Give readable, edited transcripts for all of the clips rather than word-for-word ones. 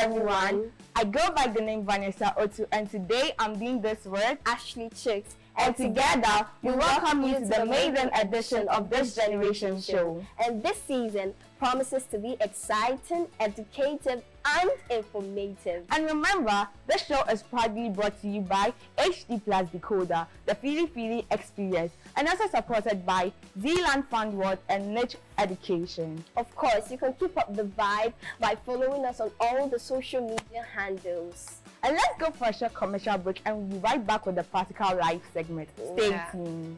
everyone. I go by the name Vanassa Otu, and today I'm doing this with Ashley Chicks. And together, we welcome you to the maiden edition of this generation show. And this season promises to be exciting, educative, and informative. And remember, this show is proudly brought to you by HD Plus Decoder, the Philly Experience, and also supported by Zealand Fund World and Niche Education. Of course, you can keep up the vibe by following us on all the social media handles. And let's go for a short commercial break, and we'll be right back with the Practical Life segment. Stay tuned.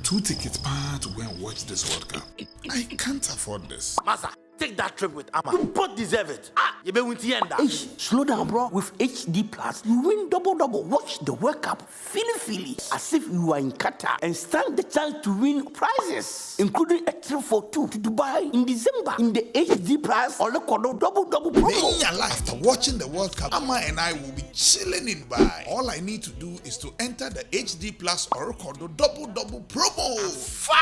2 tickets to go and watch this World Cup. I can't afford this. Masa, take that trip with Amma. You both deserve it. You be with the end. Slow down, bro. With HD Plus, you win double. Watch the World Cup Philly, as if you are in Qatar, and stand the chance to win prizes, including a trip for 2 to Dubai in December in the HD Plus or the double promo. In your life, after watching the World Cup, Amma and I will be chilling in Dubai. All I need to do is to enter the HD Plus or double promo.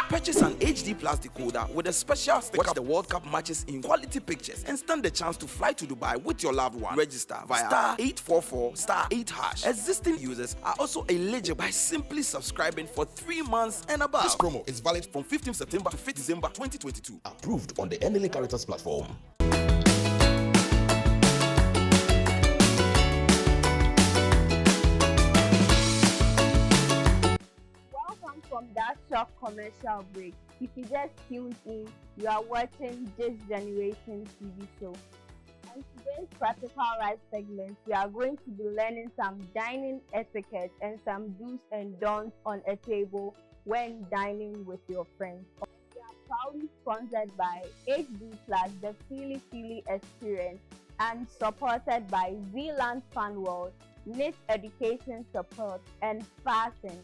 Purchase an HD Plus decoder with a special sticker. Watch the World Cup matches in quality pictures and stand the chance to fly to Dubai with your loved one. Register via *844*8#. Existing users are also eligible by simply subscribing for 3 months and above. This promo is valid from 15th September to 5th December 2022. Approved on the NLA Characters platform. Welcome from that short commercial break. If you just tuned in, you are watching This Generation TV show. In today's Practical Life segment, we are going to be learning some dining etiquette and some do's and don'ts on a table when dining with your friends. We are proudly sponsored by HD Plus, the Philly Experience, and supported by Zealand Fund World, Niche Education Support, and Fashion.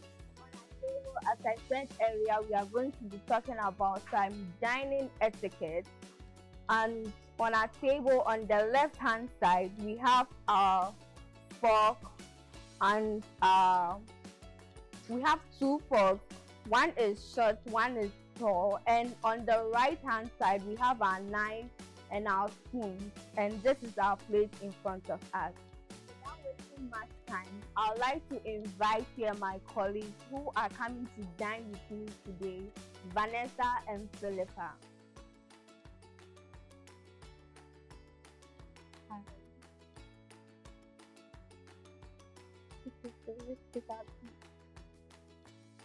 As I said earlier, we are going to be talking about some dining etiquette. And on our table on the left hand side, we have our fork, and we have 2 forks. One is short, one is tall. And on the right hand side, we have our knife and our spoon. And this is our plate in front of us. Without wasting much time, I'd like to invite here my colleagues who are coming to dine with me today, Vanassa and Philippa.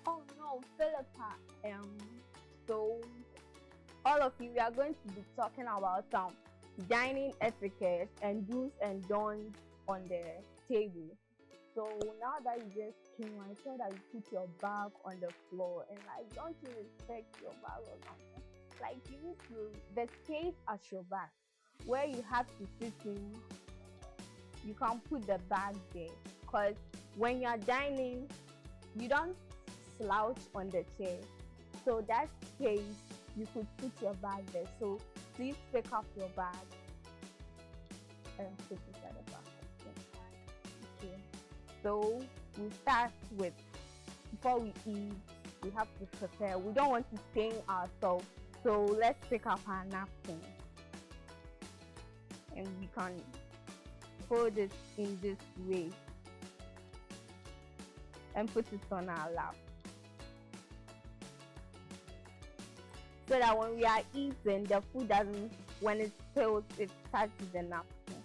Oh no, Philippa. So all of you, we are going to be talking about some dining etiquette and do's and don'ts on the table. So now that you just came, I saw that you put your bag on the floor, and like, don't you respect your bag or something? Like, you need to, the space at your back where you have to sit in, you can put the bag there, because when you're dining, you don't slouch on the chair, so that space you could put your bag there. So please pick up your bag and put it at the back. Okay. So we start with, before we eat, we have to prepare. We don't want to stain ourselves, so let's pick up our napkin and we can hold it in this way and put it on our lap, so that when we are eating, the food doesn't, when it spills, it touches the napkin.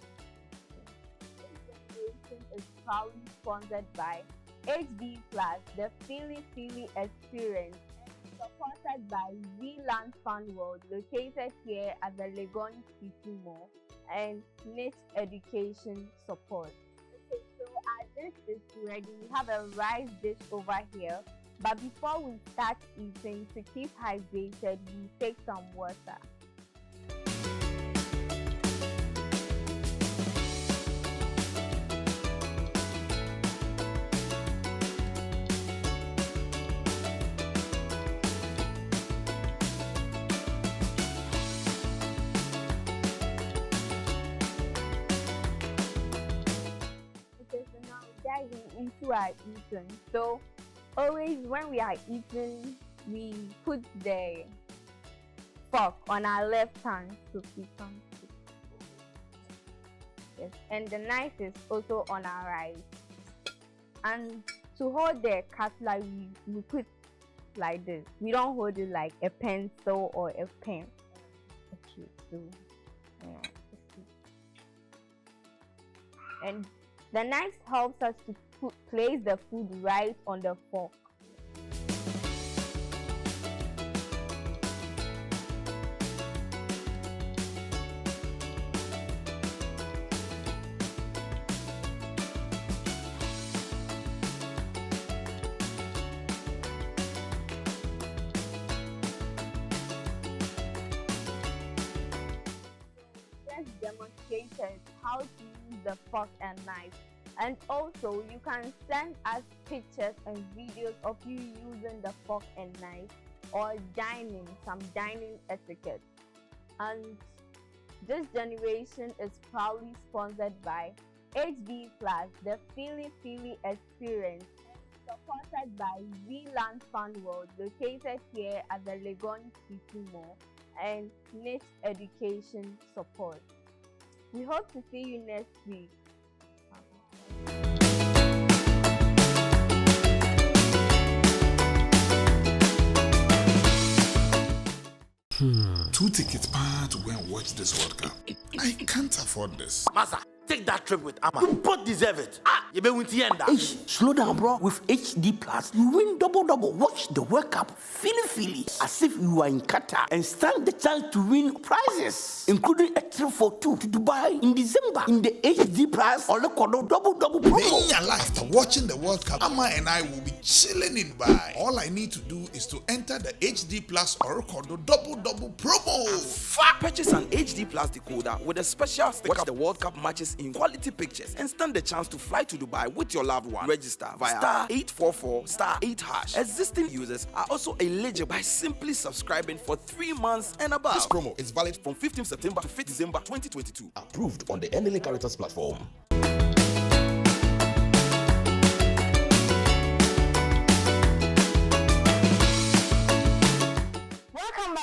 This generation is proudly sponsored by HD Plus, the Philly Experience, and supported by Zealand Fund World, located here at the Legon City Mall, and Niche Education Support. Okay, so our dish is ready. We have a rice dish over here. But before we start eating, to keep hydrated, we take some water. Okay, so now diving into our eating. So always when we are eating, we put the fork on our left hand to pick on. Yes, and the knife is also on our right. And to hold the cutlery, we put like this. We don't hold it like a pencil or a pen. Okay, so yeah. And the knife helps us to place the food right on the fork. Demonstrated how to use the fork and knife, and also you can send us pictures and videos of you using the fork and knife or some dining etiquette. And this generation is proudly sponsored by HD Plus, the Philly experience, supported by Zealand Fun World, located here at the Legon City Mall, and Niche Education Support. We hope to see you next week. Two tickets to go and watch this World Cup. I can't afford this. Massa, take that trip with Amma. You both deserve it. You be with the end. Slow down, bro. With HD Plus, you win double. Watch the World Cup Philly as if you are in Qatar and stand the chance to win prizes, including a trip for two to Dubai in December in the HD Plus or the double promo. In your life, after watching the World Cup, Amma and I will be chilling in Dubai. All I need to do is to enter the HD Plus or double promo. Purchase an HD Plus decoder with a special sticker. Watch the World Cup matches in quality pictures and stand the chance to fly to Dubai with your loved one. Register via *844 *8#. Existing users are also eligible by simply subscribing for 3 months and above. This promo is valid from 15th September to 5th December 2022. Approved on the NLA Characters platform.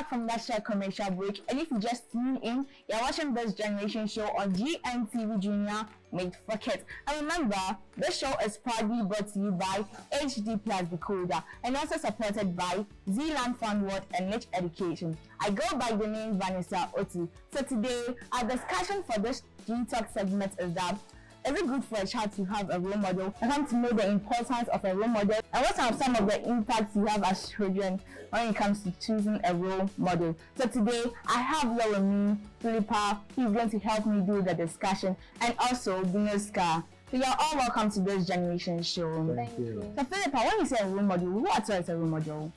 From that short commercial break, and if you just tune in, you're watching this generation show on GNTV Junior made for kids. And remember, this show is proudly brought to you by HD Plus Decoder and also supported by Zealand Fun World and Niche Education. I go by the name Vanassa Otu. So today, our discussion for this G-Talk segment is that is it good for a child to have a role model? I want to know the importance of a role model and what are some of the impacts you have as children when it comes to choosing a role model. So today I have here with me Philippa, who is going to help me do the discussion, and also Bnoskka. So you're all welcome to this generation show. Thank you. So Philippa, when you say a role model, what is a role model?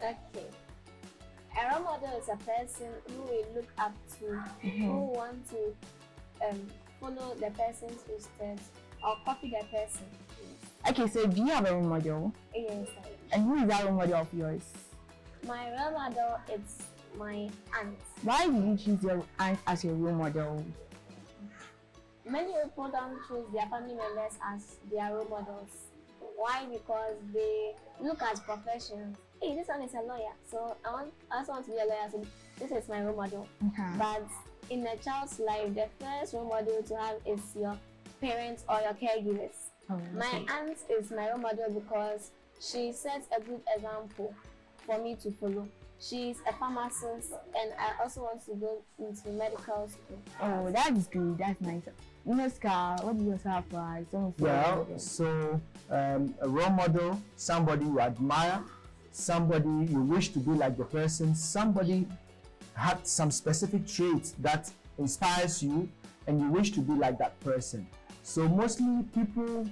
Okay. A role model is a person who we look up to, who want to follow the person's footsteps or copy the person. Yes. Okay, so do you have a role model? Yes. And who is that role model of yours? My role model is my aunt. Why did you choose your aunt as your role model? Many people don't choose their family members as their role models. Why? Because they look at professions. Hey, this one is a lawyer, so I also want to be a lawyer, so this is my role model. But in a child's life, the first role model to have is your parents or your caregivers. My aunt is my role model because she sets a good example for me to follow. She's a pharmacist, and I also want to go into medical school. Oh, that's good. That's nice. Bnoskka, what do you have for us? Well, so a role model, somebody you admire, somebody you wish to be like the person, somebody had some specific traits that inspires you and you wish to be like that person. So mostly people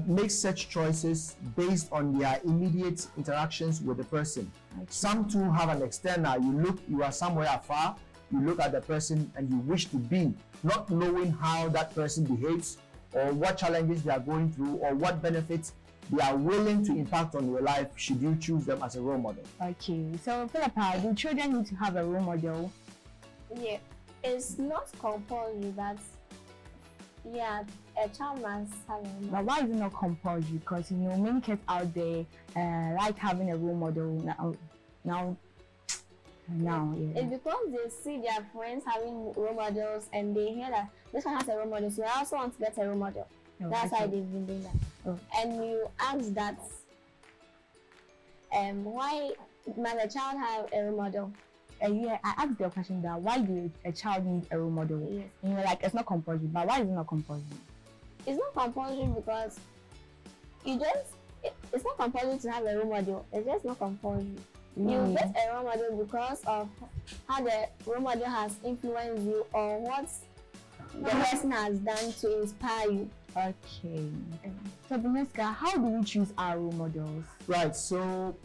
make such choices based on their immediate interactions with the person. Some too have an external. You are somewhere afar, you look at the person and you wish to be, not knowing how that person behaves or what challenges they are going through or what benefits they are willing to impact on your life should you choose them as a role model. Okay, so Philippa, do children need to have a role model? Yeah, it's not compulsory, but Yeah, a child must have a role model. But why is it not compulsory? Because many kids out there like having a role model now. Yeah. It's because they see their friends having role models and they hear that this one has a role model, so I also want to get a role model. Oh, That's why they've been doing that. Oh. And you ask that, why must a child have a role model? Yeah, I asked the question that why do a child need a role model? Yes. And you're like, it's not compulsory. But why is it not compulsory? It's not compulsory because it's not compulsory to have a role model. It's just not compulsory. You get a role model because of how the role model has influenced you or what the person has done to inspire you. Okay. So, Bnoskka, how do we choose our role models? Right, so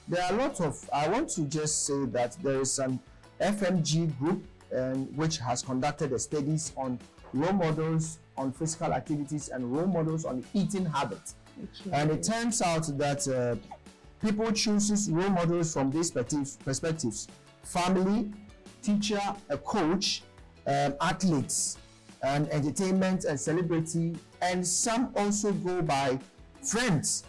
there are a lot of, I want to just say that there is an FMG group which has conducted the studies on role models on physical activities and role models on eating habits. Okay. And it turns out that people choose role models from these perspectives: family, teacher, a coach, athletes, and entertainment and celebrity, and some also go by friends.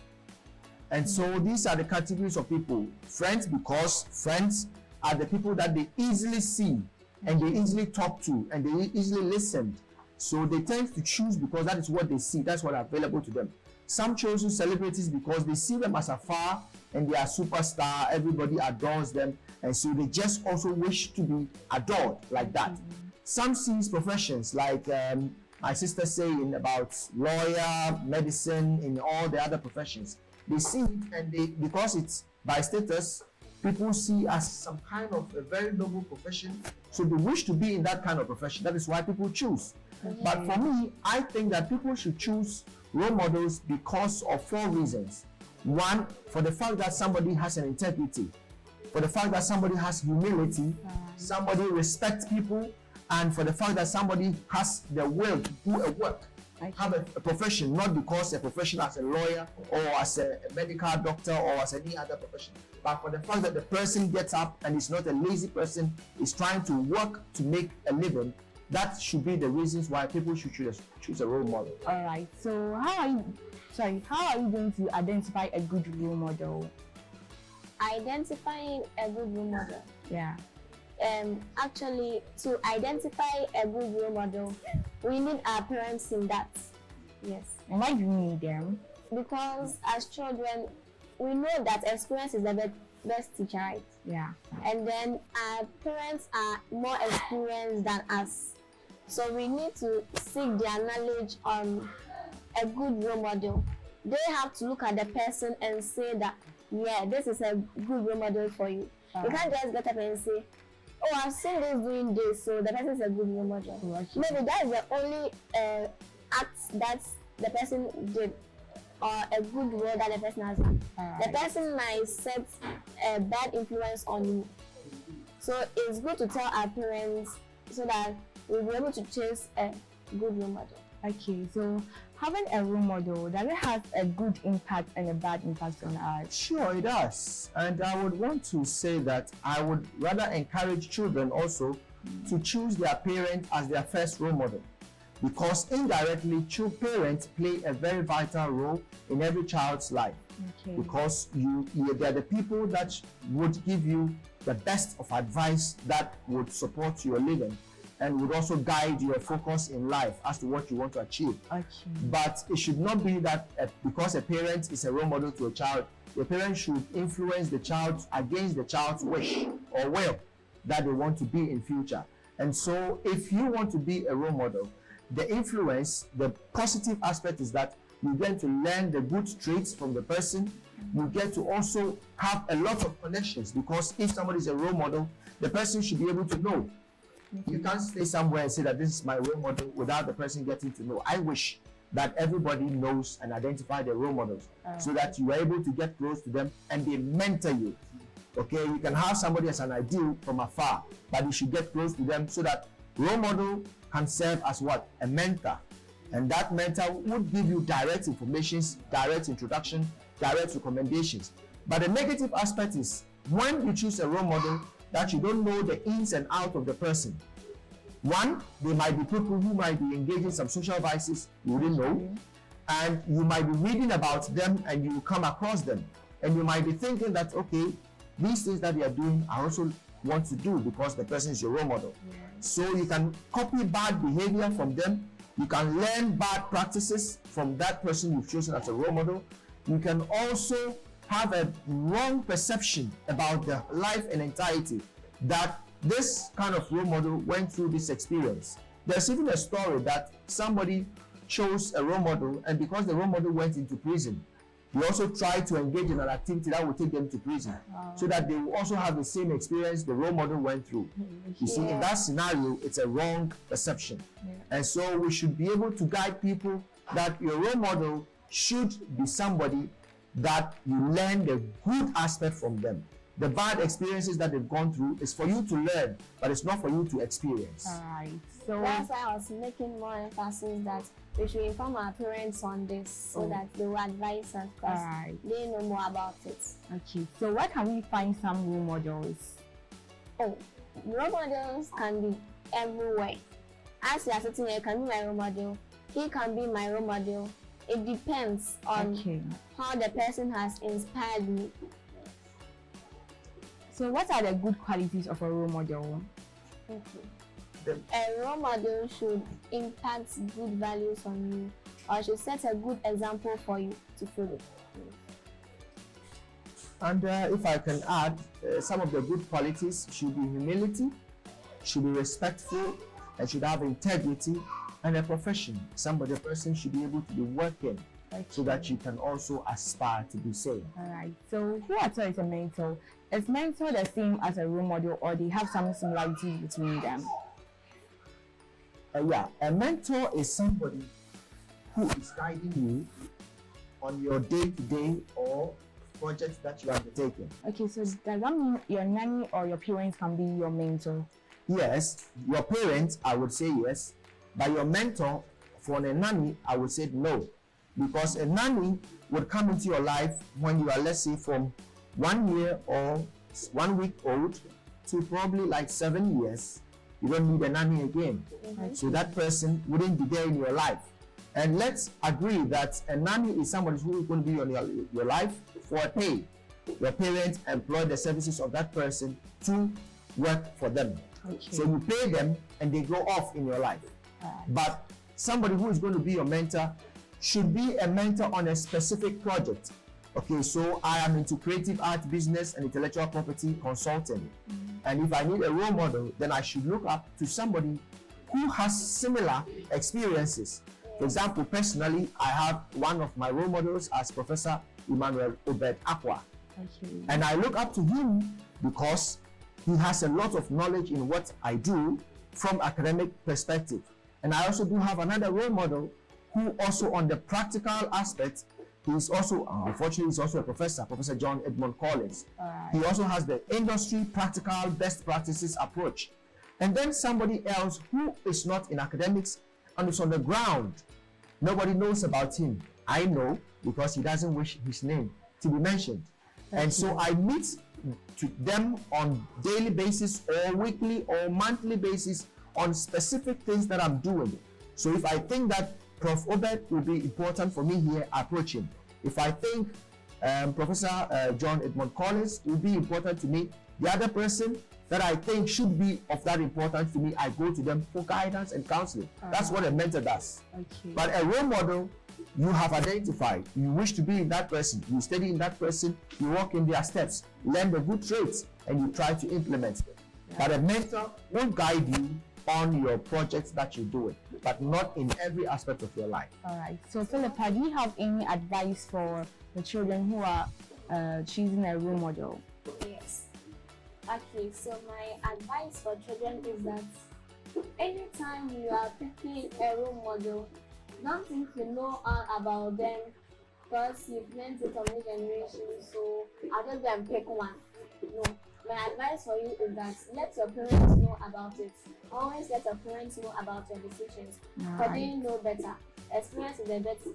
And so these are the categories of people. Friends, because friends are the people that they easily see and they easily talk to and they easily listen. So they tend to choose because that is what they see, that's what is available to them. Some choose celebrities because they see them as afar and they are superstar, everybody adores them, and so they just also wish to be adored like that. Some see professions like my sister saying about lawyer, medicine, in all the other professions. They see it and because it's by status, people see as some kind of a very noble profession, so they wish to be in that kind of profession. That is why people choose. But for me, I think that people should choose role models because of 4 reasons. 1, for the fact that somebody has an integrity, for the fact that somebody has humility, somebody respects people, and for the fact that somebody has the will to do a work, have a profession, not because a profession as a lawyer or as a medical doctor or as any other profession, but for the fact that the person gets up and is not a lazy person, is trying to work to make a living. That should be the reasons why people should choose a role model. All right. So how are you going to identify a good role model? Identifying a good role model. Yeah. Actually, to identify a good role model, we need our parents in that. Yes. And why do we need them? Because as children, we know that experience is the best teacher, right? Yeah. And then our parents are more experienced than us. So we need to seek their knowledge on a good role model. They have to look at the person and say that, yeah, this is a good role model for you. You can't just get up and say, oh, I've seen this doing this, so the person is a good role model. Maybe that is the only act that the person did, or a good role that the person has done. The person might set a bad influence on you. So it's good to tell our parents so that we'll be able to choose a good role model. Okay, so having a role model, does it have a good impact and a bad impact on us? Sure, it does. And I would want to say that I would rather encourage children also to choose their parent as their first role model, because indirectly parents play a very vital role in every child's life. Okay. Because they're the people that would give you the best of advice that would support your living and would also guide your focus in life as to what you want to achieve. Okay. But it should not be that because a parent is a role model to a child, the parent should influence the child against the child's wish or will that they want to be in future. And so if you want to be a role model, the influence, the positive aspect is that you get to learn the good traits from the person. You get to also have a lot of connections, because if somebody is a role model, the person should be able to know. You can't stay somewhere and say that this is my role model without the person getting to know. I wish that everybody knows and identify their role models so that you are able to get close to them and they mentor you. Okay, you can have somebody as an ideal from afar, but you should get close to them so that role model can serve as what? A mentor. And that mentor would give you direct information, direct introduction, direct recommendations. But the negative aspect is when you choose a role model that you don't know the ins and outs of the person, One, they might be people who might be engaging in some social vices you wouldn't know, and you might be reading about them and you come across them, and you might be thinking that, okay, these things that they are doing I also want to do because the person is your role model. So you can copy bad behavior from them, you can learn bad practices from that person you've chosen as a role model. You can also have a wrong perception about the life and entirety that this kind of role model went through this experience. There's even a story that somebody chose a role model, and because the role model went into prison, he also tried to engage in an activity that would take them to prison, so that they will also have the same experience the role model went through. You see, in that scenario, it's a wrong perception. And so we should be able to guide people that your role model should be somebody that you learn the good aspect from them. The bad experiences that they've gone through is for you to learn, but it's not for you to experience. All right. So that's why I was making more emphasis that we should inform our parents on this so that they will advise us because they know more about it. Okay. So where can we find some role models? Oh, role models can be everywhere. As you are sitting here, you can be my role model. He can be my role model. It depends on how the person has inspired me. So what are the good qualities of a role model? A role model should impact good values on you, or should set a good example for you to follow. And if I can add, some of the good qualities should be humility, should be respectful, and should have integrity, and a profession. A person should be able to be working so that you can also aspire to be same. All right. So who at all is a mentor? Is mentor the same as a role model, or they have some similarities between them? A mentor is somebody who is guiding you on your day-to-day or projects that you are undertaking. Okay, so does that mean your nanny or your parents can be your mentor? Yes, your parents, I would say yes, but your mentor, for a nanny, I would say no, because a nanny would come into your life when you are, let's say, from 1 year or 1 week old to probably like 7 years. You don't need a nanny again. So that person wouldn't be there in your life. And let's agree that a nanny is somebody who is going to be on your life for a pay. Your parents employ the services of that person to work for them. So you pay them and they go off in your life. But somebody who is going to be your mentor should be a mentor on a specific project. Okay, so I am into creative art, business, and intellectual property consulting. And if I need a role model, then I should look up to somebody who has similar experiences. For example, personally, I have one of my role models as Professor Emmanuel Obed Aqua. And I look up to him because he has a lot of knowledge in what I do from academic perspective. And I also do have another role model who also on the practical aspect, he's also, unfortunately, he's also a professor, Professor John Edmond Collins. He also has the industry practical best practices approach. And then somebody else who is not in academics and is on the ground. Nobody knows about him. I know because he doesn't wish his name to be mentioned. And so I meet to them on daily basis or weekly or monthly basis on specific things that I'm doing. So if I think that Prof. Obed will be important for me here, I approach him. If I think Professor John Edmond Collins will be important to me, the other person that I think should be of that importance to me, I go to them for guidance and counseling. That's what a mentor does. But a role model, you have identified, you wish to be in that person, you study in that person, you walk in their steps, learn the good traits, and you try to implement them. But a mentor will guide you on your projects that you're doing, but not in every aspect of your life. All right. So, Philippa, do you have any advice for the children who are choosing a role model? Yes. Okay, so my advice for children is that anytime you are picking a role model, don't think you know all about them because you've learned it from the generation, so I'll just go and pick one. No. My advice for you is that let your parents know about it. Always let your parents know about your decisions. Because they know better. Experience is the best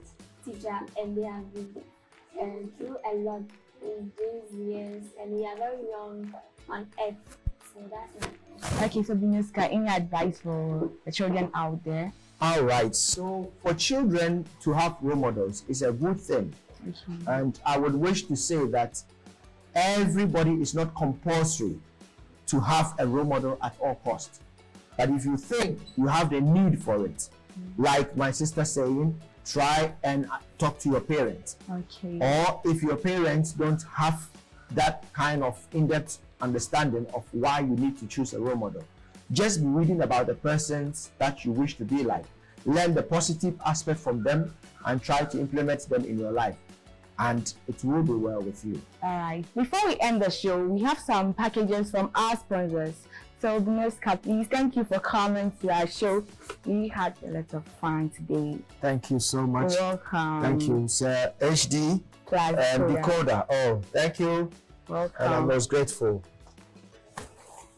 teacher, and they have been through a lot in these years, and we are very young on earth. So that's it. Okay, so Bnoskka, any advice for the children out there? All right. So for children to have role models is a good thing. And I would wish to say that everybody is not compulsory to have a role model at all costs. But if you think you have the need for it, like my sister saying, try and talk to your parents. Okay. Or if your parents don't have that kind of in-depth understanding of why you need to choose a role model, just be reading about the persons that you wish to be like. Learn the positive aspect from them and try to implement them in your life, and it will be well with you. All right. Before we end the show, we have some packages from our sponsors. So, Bnoskka, please, thank you for coming to our show. We had a lot of fun today. Thank you so much. You're welcome. Thank you, sir. HD Plus decoder. Oh, thank you. Welcome. And I'm most grateful.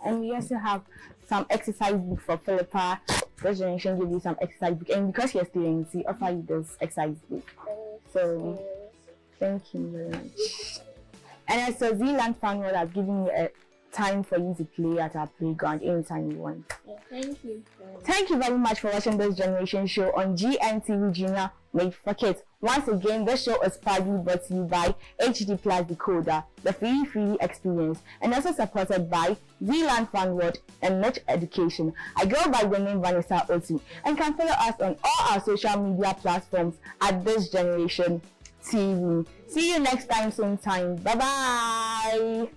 And we also have some exercise book for Philippa. This generation give you some exercise book, and because you're students, we offer you this exercise book. So, thank you very much. And also, Zealand Fan World has given you a time for you to play at our playground anytime you want. Yeah, thank you. Thank you very much for watching this generation show on GNTV Junior Made for Kids. Once again, this show is proudly brought to you by HD Plus Decoder, the free experience, and also supported by Zealand Fan World and Much Education. I go by the name Vanassa Otu and can follow us on all our social media platforms at This Generation TV. See you next time, same time. Bye bye.